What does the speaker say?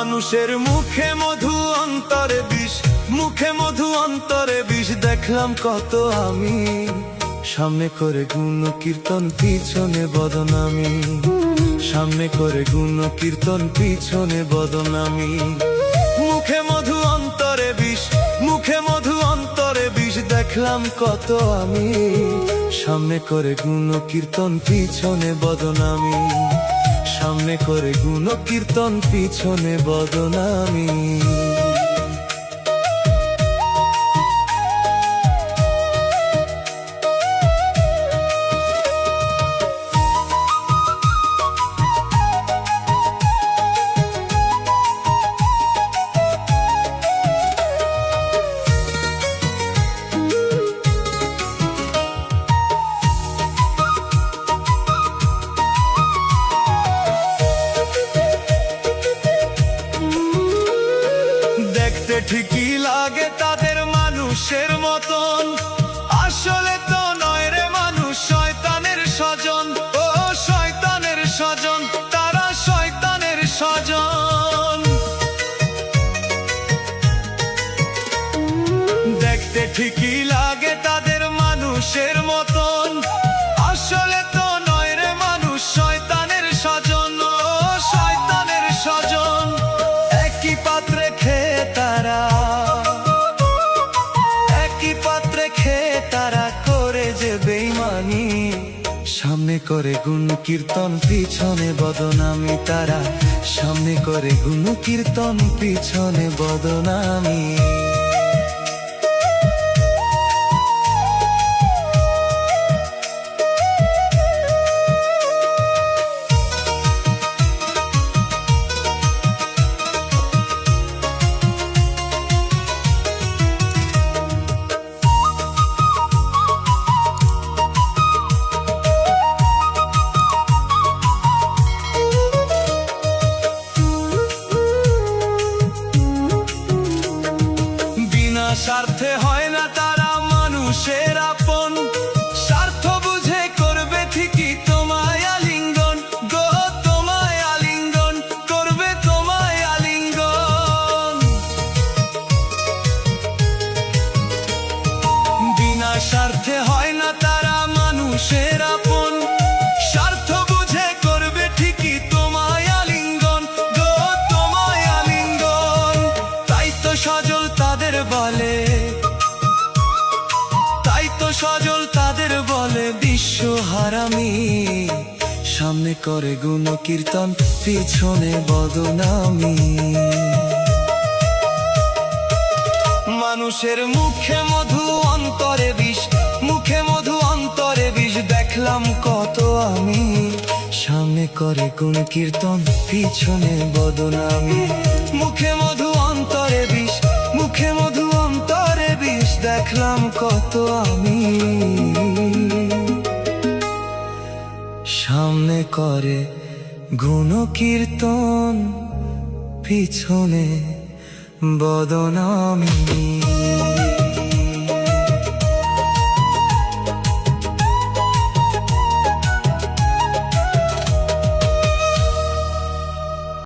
মানুষের মুখে মধু অন্তরে বিষ, মুখে মধু অন্তরে বিষ। দেখলাম কত আমি, সামনে করে গুণ কীর্তন পিছনে বদনামি, সামনে করে গুণ কীর্তন পিছনে বদনামি। মুখে মধু অন্তরে বিষ, মুখে মধু অন্তরে বিষ। দেখলাম কত আমি, সামনে করে গুণ কীর্তন পিছনে বদনামি, সামনে করে গুণ কীর্তন পিছনে বদনামি। ঠিকই লাগে তাদের মানুষের মতন, আসলে তো নয় রে মানুষ শয়তানের স্বজন। ও শয়তানের স্বজন, তারা শয়তানের স্বজন। দেখতে ঠিকই লাগে তাদের মানুষের মতন, আসলে তো নয় রে মানুষ শয়তানের স্বজন। ও শয়তানের স্বজন। একই পাত্রে খেয়ে তারা, একই পাত্রে খেয়ে তারা করে যে বেঈমানি, সামনে করে গুণ কীর্তন পিছনে বদনামি। তারা সামনে করে গুণ কীর্তন পিছনে বদনামি। স্বার্থে হয় না তারা মানুষের আপন, স্বার্থ বুঝে করবে ঠিকই তোমায় আলিঙ্গন। গো তোমায় আলিঙ্গন করবে, তোমায় আলিঙ্গন। বিনা স্বার্থে হয় না তারা মানুষের আপন, স্বার্থ বুঝে করবে ঠিকই তোমায় আলিঙ্গন। গো তোমায় আলিঙ্গন। তাই তো সজল তাদের বলে, তাই তো সজল তাদের বলে বিশ্ব হারামি, সামনে করে গুণ কীর্তন পিছনে বদনামি। মানুষের মুখে মধু অন্তরে বিষ, মুখে মধু অন্তরে বিষ। দেখলাম কত আমি, সামনে করে গুণ কীর্তন পিছনে বদনামি। মুখে মধু অন্তরে বিষ, মুখে মধু অন্তরে বিষ। দেখলাম কত আমি, সামনে করে গুণ কীর্তন পিছনে বদনামি।